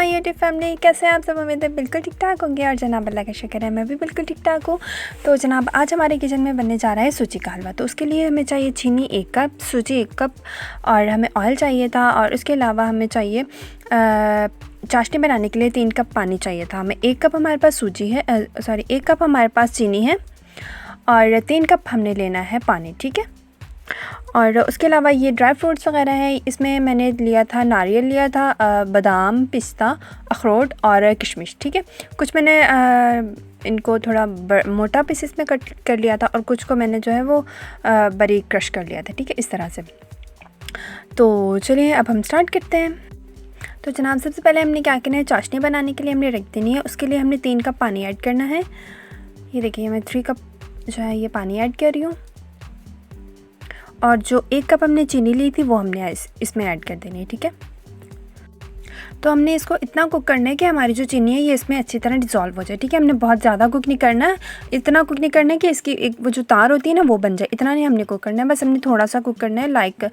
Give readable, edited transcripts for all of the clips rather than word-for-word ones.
My YouTube family, कैसे हैं आप सब। उम्मीद है बिल्कुल ठीक ठाक होंगे और जनाब अल्लाह का शुक्र है मैं भी बिल्कुल ठीक ठाक हूँ। तो जनाब आज हमारे किचन में बनने जा रहा है सूजी का हलवा। तो उसके लिए हमें चाहिए चीनी 1 कप, सूजी 1 कप और हमें ऑयल चाहिए था। और उसके अलावा हमें चाहिए चाशनी बनाने के लिए 3 कप पानी चाहिए था। हमें 1 कप हमारे पास सूजी है, 1 कप हमारे पास चीनी है और 3 कप हमने लेना है पानी, ठीक है। और उसके अलावा ये ड्राई फ्रूट्स वगैरह हैं। इसमें मैंने लिया था, नारियल लिया था, बादाम, पिस्ता, अखरोट और किशमिश, ठीक है। कुछ मैंने इनको थोड़ा मोटा पीसेस में कट कर लिया था और कुछ को मैंने जो है वो बारीक क्रश कर लिया था, ठीक है, इस तरह से। तो चलिए अब हम स्टार्ट करते हैं। तो जनाब सबसे पहले हमने क्या करना है, चाशनी बनाने के लिए हमने रख देनी है। उसके लिए हमने 3 कप पानी ऐड करना है। ये देखिए मैं 3 कप जो है ये पानी ऐड कर रही हूँ और जो 1 कप हमने चीनी ली थी वो हमने इसमें ऐड कर देनी है, ठीक है। तो हमने इसको इतना कुक करना है कि हमारी जो चीनी है ये इसमें अच्छी तरह डिज़ोल्व हो जाए, ठीक है। हमने बहुत ज़्यादा कुक नहीं करना है, इतना कुक नहीं करना है कि इसकी एक वो जो तार होती है ना वो बन जाए, इतना नहीं हमने कुक करना है। बस हमने थोड़ा सा कुक करना है, लाइक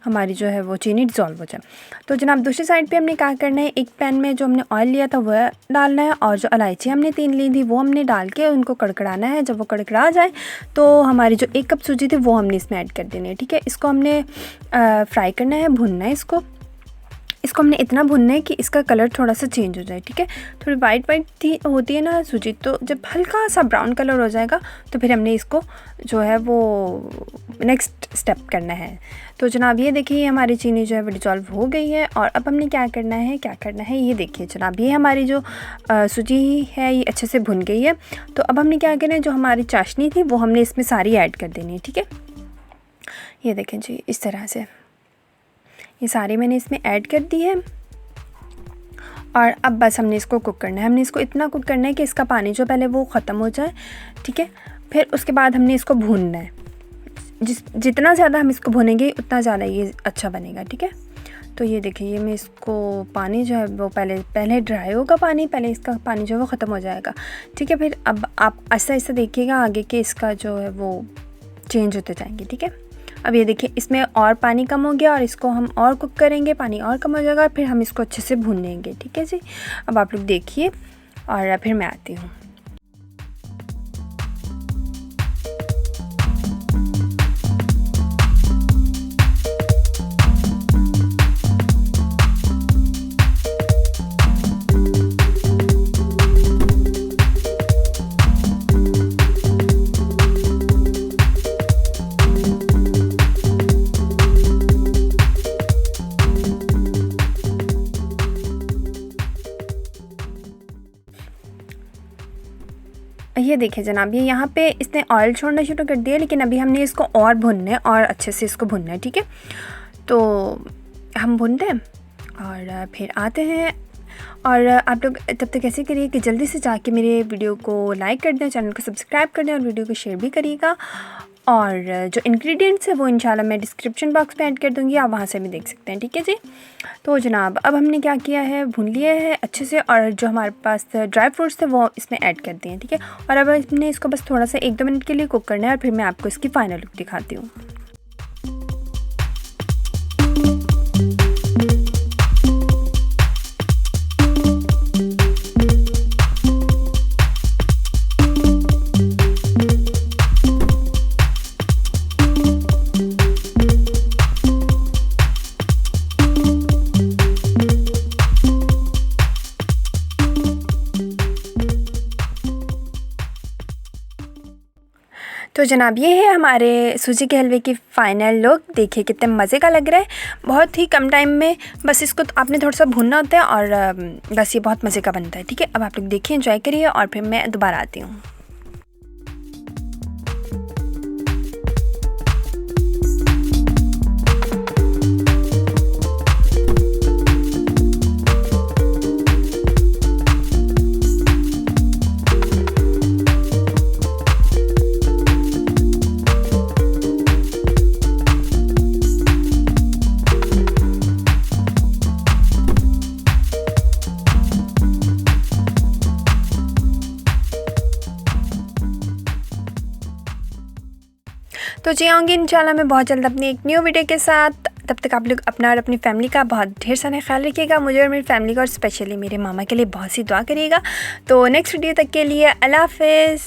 हमारी जो है वो चीनी डिज़ोल्व हो जाए। तो जनाब दूसरी साइड पर हमने क्या करना है, एक पैन में जो हमने ऑयल लिया था वह डालना है और जो इलायची हमने 3 ली थी वो हमने डाल के उनको कड़कड़ाना है। जब वो कड़कड़ा जाए तो हमारी जो 1 कप सूजी थी वो हमने इसमें ऐड कर देनी है, ठीक है। इसको हमने फ्राई करना है, भुनना है इसको हमने इतना भुनना है कि इसका कलर थोड़ा सा चेंज हो जाए, ठीक है। थोड़ी वाइट होती है ना सूजी, तो जब हल्का सा ब्राउन कलर हो जाएगा तो फिर हमने इसको जो है वो नेक्स्ट स्टेप करना है। तो जनाब ये देखिए हमारी चीनी जो है वो डिज़ोल्व हो गई है। और अब हमने क्या करना है ये देखिए जनाब, ये हमारी जो सूजी है ये अच्छे से भुन गई है। तो अब हमने क्या करना है, जो हमारी चाशनी थी वो हमने इसमें सारी ऐड कर देनी है, ठीक है। ये देखें जी, इस तरह से ये सारी मैंने इसमें ऐड कर दी है। और अब बस हमने इसको कुक करना है। हमने इसको इतना कुक करना है कि इसका पानी जो पहले वो ख़त्म हो जाए, ठीक है। फिर उसके बाद हमने इसको भूनना है। जितना ज़्यादा हम इसको भूनेंगे उतना ज़्यादा ये अच्छा बनेगा, ठीक है। तो ये देखिए ये मैं इसको पानी जो है वो पहले ड्राई होगा पानी, पहले इसका पानी जो है वो ख़त्म हो जाएगा, ठीक है। फिर अब आप ऐसा ऐसा देखिएगा आगे के इसका जो है वो चेंज होते जाएंगे, ठीक है। अब ये देखिए इसमें और पानी कम हो गया और इसको हम और कुक करेंगे, पानी और कम हो जाएगा, फिर हम इसको अच्छे से भूनेंगे, ठीक है जी। अब आप लोग देखिए और फिर मैं आती हूँ। ये देखिए जनाब, ये यहाँ पे इसने ऑयल छोड़ना शुरू कर दिया, लेकिन अभी हमने इसको और भुनना है और अच्छे से इसको भुनना है, ठीक है। तो हम भूनते हैं और फिर आते हैं। और आप लोग तब तक ऐसे करिए कि जल्दी से जाके मेरे वीडियो को लाइक कर दें, चैनल को सब्सक्राइब कर दें और वीडियो को शेयर भी करिएगा। और जो इंग्रेडिएंट्स है वो इंशाल्लाह मैं डिस्क्रिप्शन बॉक्स में ऐड कर दूँगी, आप वहाँ से भी देख सकते हैं, ठीक है जी। तो जनाब अब हमने क्या किया है, भून लिया है अच्छे से और जो हमारे पास ड्राई फ्रूट्स थे वो इसमें ऐड कर दिए हैं, ठीक है। और अब हमने इसको बस थोड़ा सा 1-2 मिनट के लिए कुक करना है और फिर मैं आपको इसकी फ़ाइनल लुक दिखाती हूँ। तो जनाब ये है हमारे सूजी के हलवे की फ़ाइनल लुक। देखिए कितने मज़े का लग रहा है, बहुत ही कम टाइम में। बस इसको तो आपने थोड़ा सा भूनना होता है और बस ये बहुत मज़े का बनता है, ठीक है। अब आप लोग देखिए, एंजॉय करिए और फिर मैं दोबारा आती हूँ। तो जी आऊँगी इंशाल्लाह मैं बहुत जल्द अपनी एक न्यू वीडियो के साथ। तब तक आप लोग अपना और अपनी फैमिली का बहुत ढेर सारा ख्याल रखिएगा। मुझे और मेरी फैमिली का और स्पेशली मेरे मामा के लिए बहुत सी दुआ करिएगा। तो नेक्स्ट वीडियो तक के लिए अल्लाह हाफ़िज़।